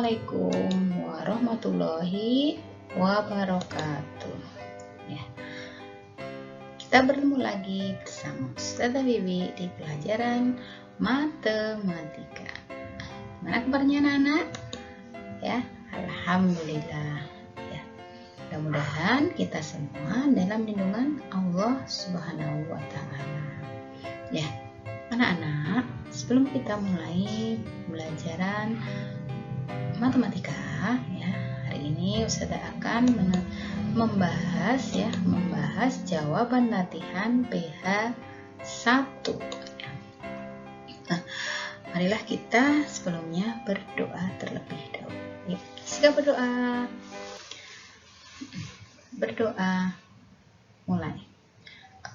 Assalamualaikum warahmatullahi wabarakatuh. Ya, kita bertemu lagi bersama Ustazah Bibi di pelajaran matematika. Mana kabarnya anak-anak? Ya, alhamdulillah. Ya, mudah-mudahan kita semua dalam lindungan Allah Subhanahu wa Ta'ala. Ya, anak-anak, sebelum kita mulai pelajaran matematika, ya, hari ini Ustazah akan membahas jawaban latihan PH 1. Nah, marilah kita sebelumnya berdoa terlebih dahulu. Ya, silakan berdoa. Mulai.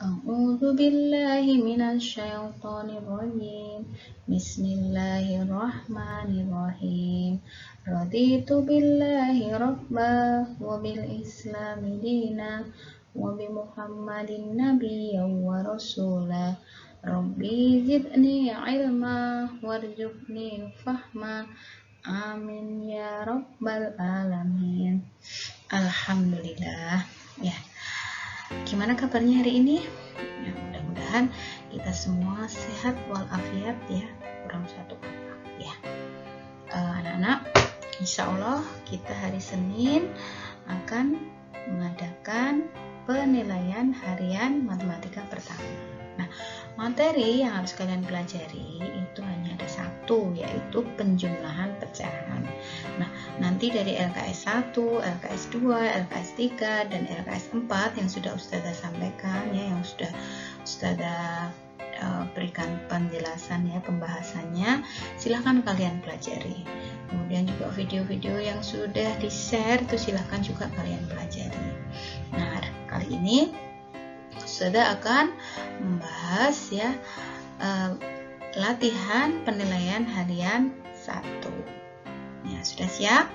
A'udzu billahi minasyaitonir rajim. Bismillahirrahmanirrahim. Raditu billahi rabba wa bil islami dina wa bi Muhammadin nabiyyan wa rasula. Rabbi zidni ilma warzuqni fahma. Amin ya rabbal alamin. Alhamdulillah. Ya. Gimana kabarnya hari ini? Ya, mudah-mudahan kita semua sehat walafiat ya, kurang satu kata ya. Anak-anak, insya Allah kita hari Senin akan mengadakan penilaian harian matematika pertama. Nah, materi yang harus kalian pelajari itu hanya ada satu, yaitu penjumlahan pecahan. Nah, nanti dari LKS 1, LKS 2, LKS 3, dan LKS 4 yang sudah Ustazah sampaikan ya, yang sudah Ustazah berikan penjelasan ya, pembahasannya, silahkan kalian pelajari. Kemudian juga video-video yang sudah di-share itu silahkan juga kalian pelajari. Nah, kali ini Ustazah akan membahas ya latihan penilaian harian 1. Ya, sudah siap?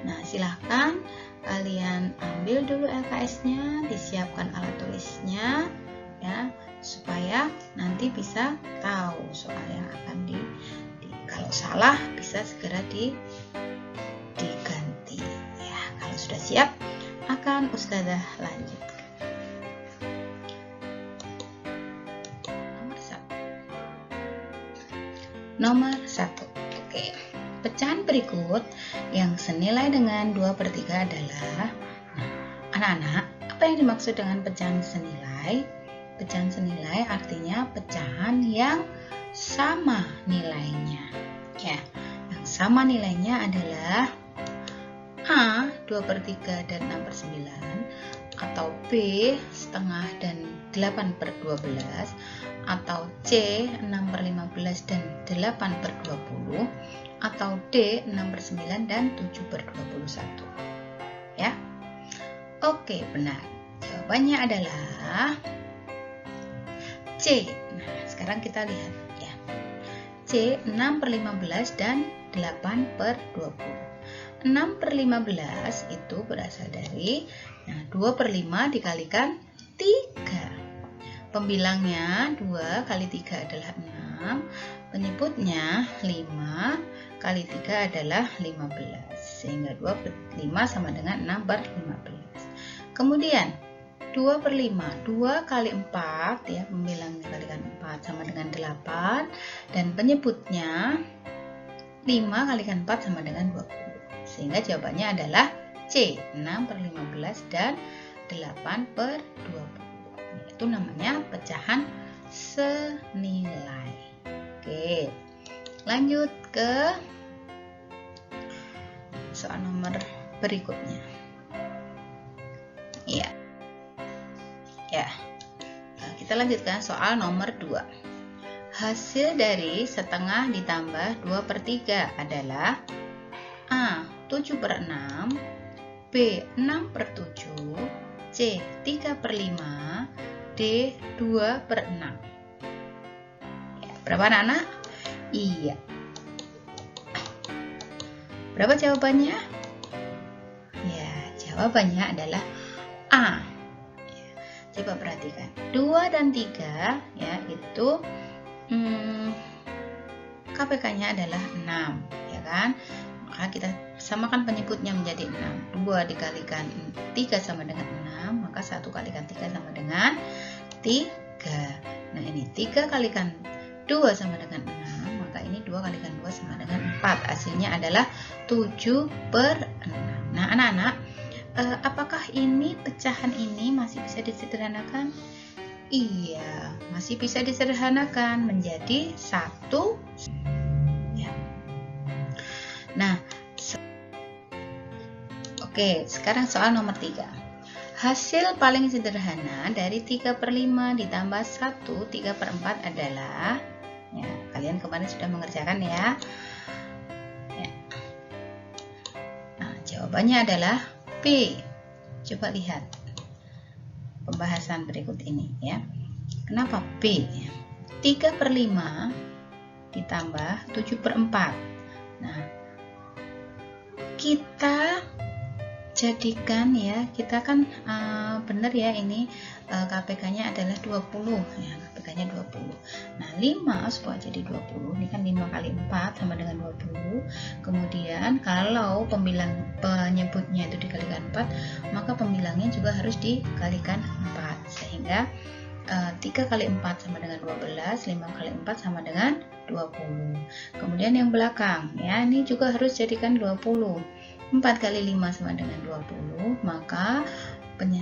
Nah, silahkan kalian ambil dulu LKS-nya, disiapkan alat tulisnya ya, supaya nanti bisa tahu soal yang akan kalau salah bisa segera diganti ya. Kalau sudah siap akan Ustazah lanjutkan. Nomor 1. Oke. Pecahan berikut yang senilai dengan 2/3 adalah, anak-anak, apa yang dimaksud dengan pecahan senilai? Pecahan senilai artinya pecahan yang sama nilainya. Ya, yang sama nilainya adalah A 2/3 dan 6/9, atau B setengah dan 8/12, atau C 6/15 dan 8/20, atau D 6/9 dan 7/21 ya. Oke, benar. Jawabannya adalah C. Nah, sekarang kita lihat ya. C 6/15 dan 8/20. 6/15 itu berasal dari 2/5 dikalikan 3. Pembilangnya 2 kali 3 adalah 6. Penyebutnya 5 kali 3 adalah 15. Sehingga 2/5 sama dengan 6/15. Kemudian 2/5. 2 kali 4 ya, pembilangnya kalikan 4 sama dengan 8. Dan penyebutnya 5 kalikan 4 sama dengan 20. Sehingga jawabannya adalah C, 6/15 dan 8/20. Itu namanya pecahan senilai. Oke, lanjut ke soal nomor berikutnya. Ya, kita lanjutkan soal nomor 2. Hasil dari setengah ditambah 2/3 adalah A 7/6, B 6/7, C 3/5, D 2/6. Ya, berapa anak-anak? Iya. Berapa jawabannya? Ya, jawabannya adalah A. Ya, coba perhatikan. 2 dan 3 ya, itu KPK-nya adalah 6, ya kan? maka kita samakan penyebutnya menjadi 6. 2 dikalikan 3 sama dengan 6, maka 1 kalikan 3 sama dengan 3. Nah, ini 3 kalikan 2 sama dengan 6, maka ini 2 kalikan 2 sama dengan 4. Hasilnya adalah 7/6. Nah, anak-anak, apakah ini pecahan ini masih bisa disederhanakan? Iya, masih bisa disederhanakan menjadi 1. Ya. Nah, oke, sekarang soal nomor 3. Hasil paling sederhana dari 3/5 ditambah 1 3/4 adalah, ya, kalian kemarin sudah mengerjakan ya. Nah, jawabannya adalah B. Coba lihat pembahasan berikut ini ya. Kenapa B? 3/5 ditambah 7/4. Nah, kita jadikan ya, kita kan benar ya, ini KPK-nya adalah 20 ya, KPK-nya 20. Nah, 5 supaya jadi 20, ini kan 5 kali 4 sama dengan 20. Kemudian kalau penyebutnya itu dikalikan 4, maka pembilangnya juga harus dikalikan 4, sehingga 3 kali 4 sama dengan 12, 5 kali 4 sama dengan 20. Kemudian yang belakang ya, ini juga harus jadikan 20. 4 kali 5 sama dengan 20, maka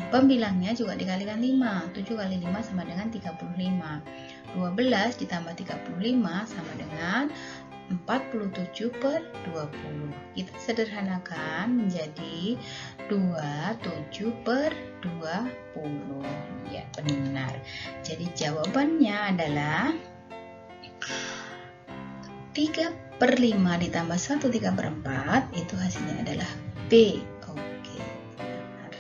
pembilangnya juga dikalikan 5. 7 kali 5 sama dengan 35. 12 ditambah 35 sama dengan 47/20. Kita sederhanakan menjadi 27/20. Ya, benar. Jadi jawabannya adalah 3/5 ditambah 1 3/4, itu hasilnya adalah B. Oke, benar.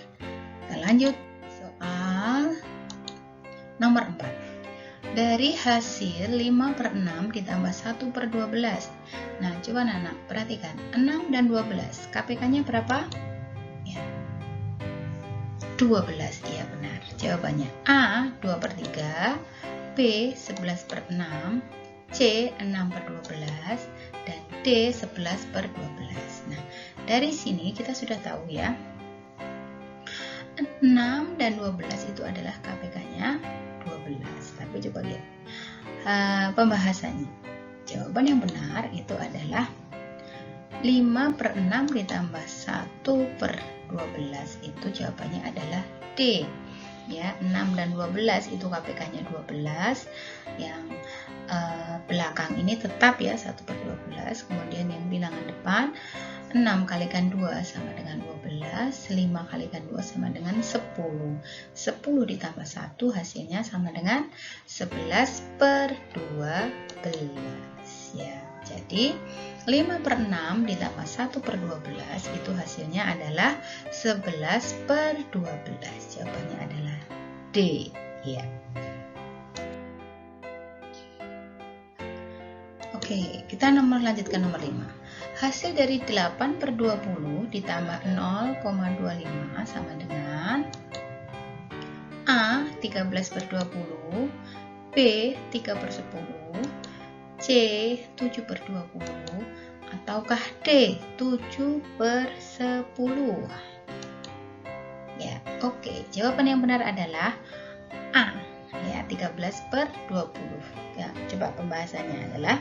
Kita lanjut soal nomor 4. Dari hasil 5/6 ditambah 1/12. Nah, coba anak perhatikan, 6 dan 12, KPK-nya berapa? Ya, 12. Iya, benar. Jawabannya A 2/3, B 11/6, C 6/12, dan D 11/12. Nah, dari sini kita sudah tahu ya, 6 dan 12 itu adalah KPK-nya 12. Tapi coba lihat pembahasannya. Jawaban yang benar itu adalah 5/6 ditambah 1/12, itu jawabannya adalah D. Ya, 6 dan 12 itu KPK-nya 12. Yang belakang ini tetap ya 1/12. Kemudian yang bilangan depan, 6 kalikan 2 sama dengan 12, 5 kalikan 2 sama dengan 10. 10 ditambah 1 hasilnya sama dengan 11/12 ya. Jadi 5/6 ditambah 1/12 itu hasilnya adalah 11/12. Jawabannya adalah D ya. Oke, kita lanjutkan nomor 5. Hasil dari 8/20 ditambah 0,25 sama dengan A 13/20, B 3/10, C 7/20, ataukah D 7/10? Ya, oke. Jawaban yang benar adalah A ya, 13/20. Ya, coba pembahasannya adalah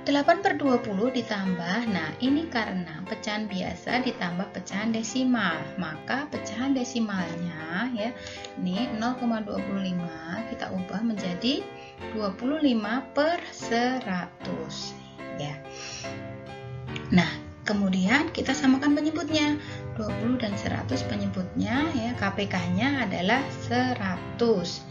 8/20 ditambah, nah ini karena pecahan biasa ditambah pecahan desimal, maka pecahan desimalnya ya, ini 0,25 kita ubah menjadi 25/100 ya. Nah, kemudian kita samakan penyebutnya, 20 dan 100 penyebutnya ya, KPK-nya adalah 100.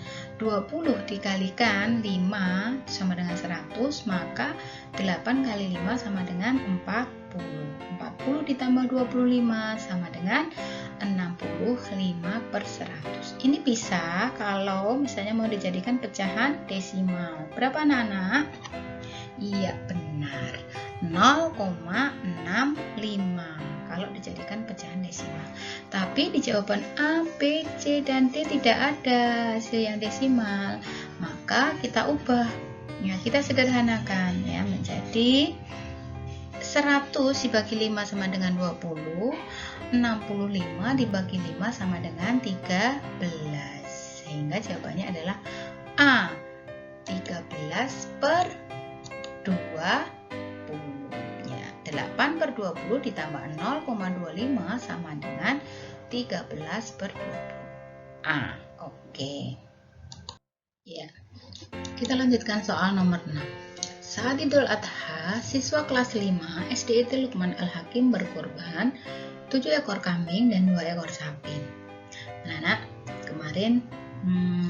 20 dikalikan 5 sama dengan 100, maka 8 kali 5 sama dengan 40. 40 ditambah 25 sama dengan 65/100. Ini bisa kalau misalnya mau dijadikan pecahan desimal. Berapa anak-anak? Iya, benar. 0,65 kalau dijadikan pecahan desimal. Tapi di jawaban A, B, C, dan D tidak ada hasil yang desimal. Maka kita ubah. Ya, kita sederhanakan ya menjadi 100 dibagi 5 sama dengan 20, 65 dibagi 5 sama dengan 13. Sehingga jawabannya adalah A, 13 per 20-nya. 8 per 20 ditambah 0,25 sama dengan 13 per 20. A, oke. Ya, kita lanjutkan soal nomor 6. Saat Idul Adha, siswa kelas 5 SDIT Lukman Al-Hakim berkorban 7 ekor kambing dan 2 ekor sapi. Anak-anak, kemarin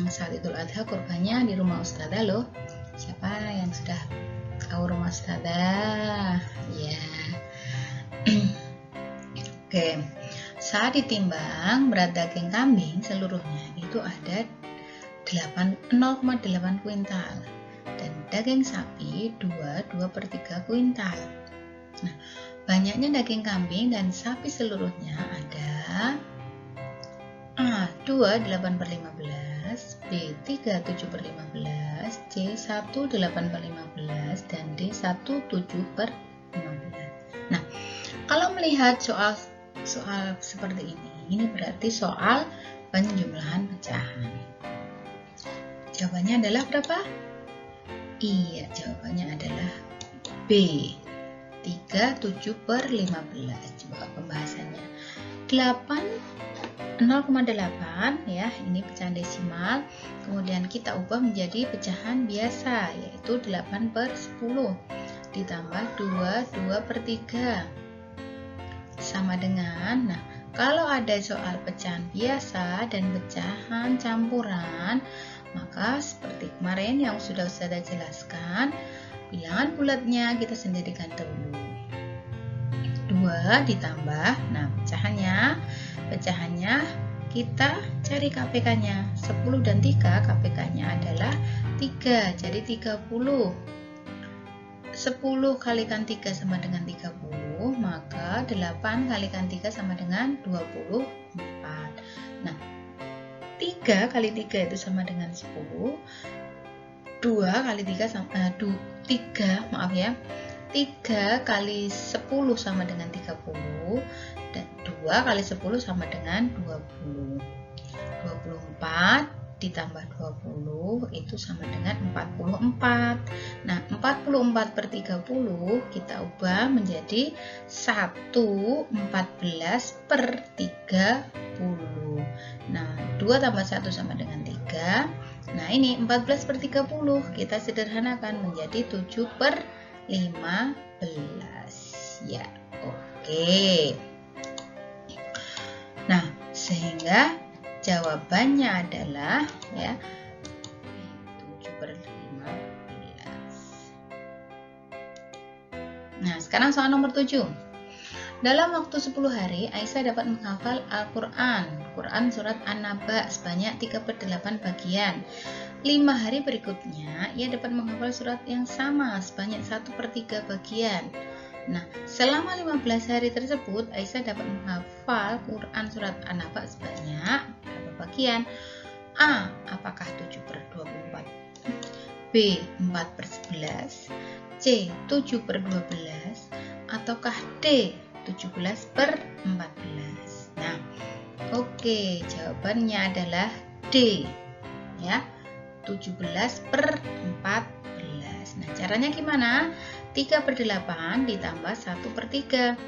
saat Idul Adha korbannya di rumah Ustazah loh. Siapa yang sudah tahu rumah Ustazah? Ya. Oke. Saat ditimbang berat daging kambing seluruhnya itu ada 0,8 kuintal dan daging sapi 2/3 kuintal. Nah, banyaknya daging kambing dan sapi seluruhnya ada A 2/8/15, B 3/7/15, C 1/8/15 dan D 1/7/15. Nah, kalau melihat soal seperti ini berarti soal penjumlahan pecahan. Jawabannya adalah berapa? Iya, jawabannya adalah B, 3/7/15. Coba pembahasannya. 0,8 ya, ini pecahan desimal. Kemudian kita ubah menjadi pecahan biasa, yaitu 8/10 ditambah 2/3 sama dengan, nah kalau ada soal pecahan biasa dan pecahan campuran, maka seperti kemarin yang sudah saya jelaskan, bilangan bulatnya kita sendirikan dulu. 2 ditambah, nah pecahannya kita cari KPK-nya. 10 dan 3 KPK-nya adalah 3, jadi 30. 10 kalikan 3 sama dengan 30, maka 8 kalikan 3 sama dengan 24. Nah, 3 kali 3 itu sama dengan 10. 2 kali 3 sama 3 kali 10 sama dengan 30 dan 2 kali 10 sama dengan 20. 24 ditambah 20 itu sama dengan 44. Nah, 44/30 kita ubah menjadi 1/14/30. Nah, 2 tambah 1 sama dengan 3. Nah, ini 14/30 kita sederhanakan menjadi 7/15. Ya, oke. Nah, sehingga jawabannya adalah ya 7/15. Nah, sekarang soal nomor 7. Dalam waktu 10 hari, Aisyah dapat menghafal Quran surat An-Naba sebanyak 3/8 bagian. 5 hari berikutnya, ia dapat menghafal surat yang sama sebanyak 1/3 bagian. Nah, selama 15 hari tersebut, Aisyah dapat menghafal Quran surat An-Naba sebanyak berapa bagian? A. Apakah 7/24? B. 4/11? C. 7/12? Ataukah D. 17/14? Nah, oke, jawabannya adalah D. Ya, 17/14. Nah, caranya gimana? 3/8 ditambah 1/3.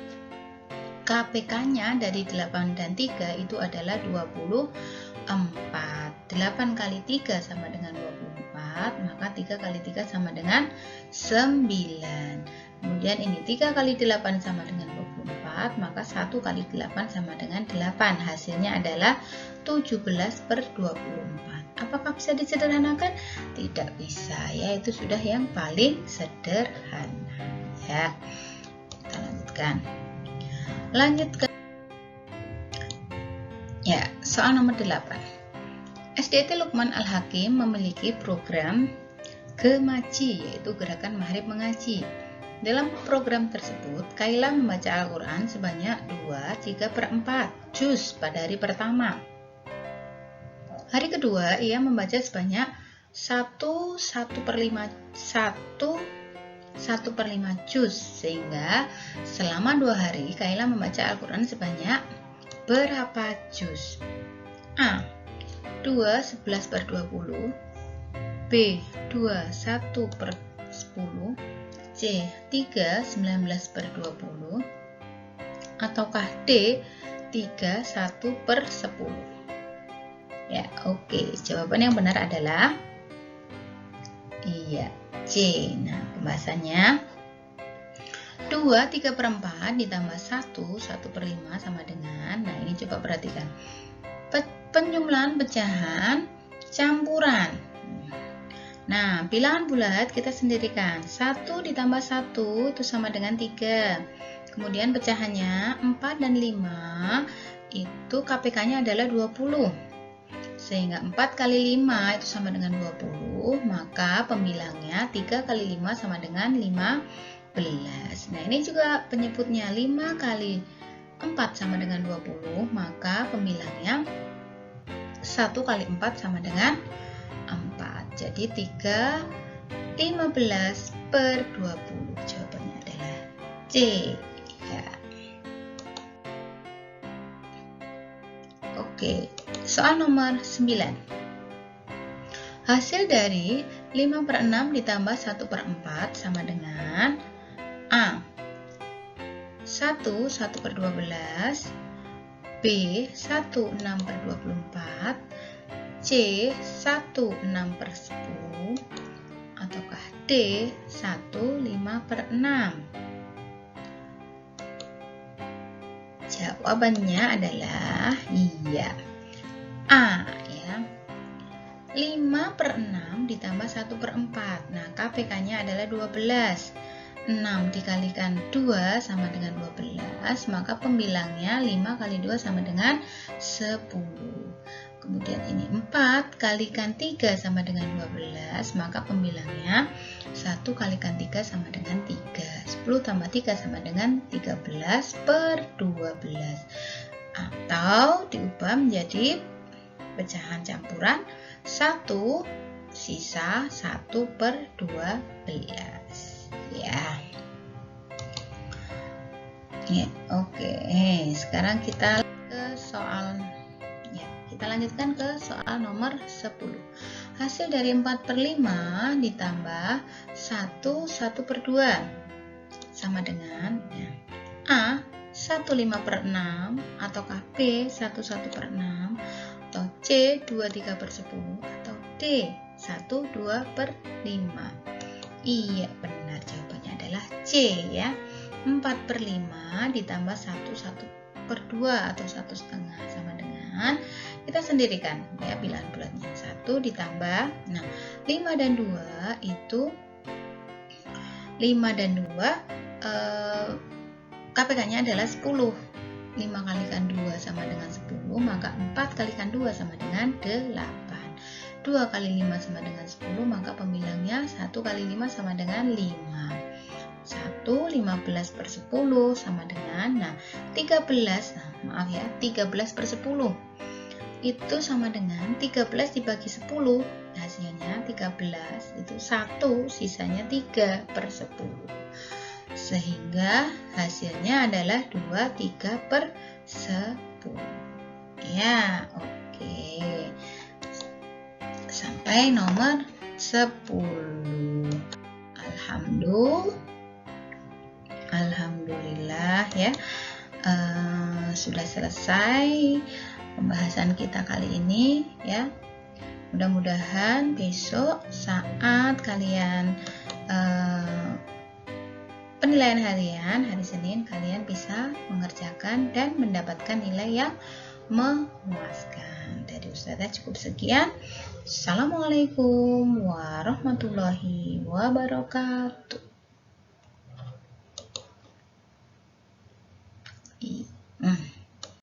KPK-nya dari 8 dan 3 itu adalah 24. 8 kali 3 sama dengan 24, maka 3 kali 3 sama dengan 9. Kemudian ini 3 kali 8 sama dengan 24, maka 1 kali 8 sama dengan 8. Hasilnya adalah 17/24. Apakah bisa disederhanakan? Tidak bisa, ya, itu sudah yang paling sederhana. Ya, kita lanjutkan. Ya, soal nomor 8. SDIT Lukman Al-Hakim memiliki program Gemaji, yaitu gerakan Maghrib Mengaji. Dalam program tersebut, Kaila membaca Al-Quran sebanyak 2/3/4 juz pada hari pertama. Hari kedua, ia membaca sebanyak 1/5 1/5 juz. Sehingga selama 2 hari Kaila membaca Al-Quran sebanyak berapa juz? A. 2 11/20, B. 2 1/10, C. 3 19/20, ataukah D. 3 1/10? Ya, oke. Jawaban yang benar adalah iya, C. Nah, pembahasannya 2 3/4 ditambah 1 1/5 sama dengan, nah ini coba perhatikan, penjumlahan pecahan campuran. Nah, bilangan bulat kita sendirikan, 1 ditambah 1 itu sama dengan 3. Kemudian pecahannya 4 dan 5 itu KPK-nya adalah 20. Sehingga 4 kali 5 itu sama dengan 20, maka pembilangnya 3 kali 5 sama dengan 15. Nah, ini juga penyebutnya 5 kali 4 sama dengan 20, maka pembilangnya 1 kali 4 sama dengan 4. Jadi 3 15/20. Jawabannya adalah C. Ya. Oke, soal nomor 9. Hasil dari 5/6 ditambah 1/4 sama dengan A. 1 1/12, B. 1 6/24, C. 1 6/10, ataukah D. 1 5/6? Jawabannya adalah iya, A ya. 5/6 ditambah 1/4. Nah, KPK-nya adalah 12. 6 dikalikan 2 sama dengan 12, maka pembilangnya 5 kali 2 sama dengan 10. Kemudian ini 4 kalikan 3 sama dengan 12, maka pembilangnya 1 kalikan 3 sama dengan 3. 10 tambah 3 sama dengan 13/12. Atau diubah menjadi pecahan campuran 1 sisa 1/12. Ya. Oke. Sekarang kita lanjutkan ke soal nomor 10. Hasil dari 4/5 ditambah 1 1/2 sama dengan A 1 5/6, ataukah B 1 1/6, atau C 2 3/10, atau D 1 2/5. Iya, benar, jawabannya adalah C ya. 4/5 ditambah 1 1/2 atau 1/2 sama dengan, kita sendirikan ya bilangan bulatnya, 1 ditambah, nah 5 dan 2 itu 5 dan 2 KPK-nya adalah 10. 5 kalikan 2 sama dengan 10, maka 4 kalikan 2 sama dengan 8. 2 kali 5 sama dengan 10, maka pembilangnya 1 kali 5 sama dengan 5. 1 15/10 sama dengan 13. Maaf ya, 13/10 itu sama dengan 13 dibagi 10, hasilnya 13, itu 1 sisanya 3/10. Sehingga hasilnya adalah 2 3/10. Ya, oke. Sampai nomor 10. Alhamdulillah ya. Sudah selesai pembahasan kita kali ini ya. Mudah-mudahan besok saat kalian penilaian harian hari Senin, kalian bisa mengerjakan dan mendapatkan nilai yang memuaskan. Dari Ustazah cukup sekian. Assalamualaikum warahmatullahi wabarakatuh.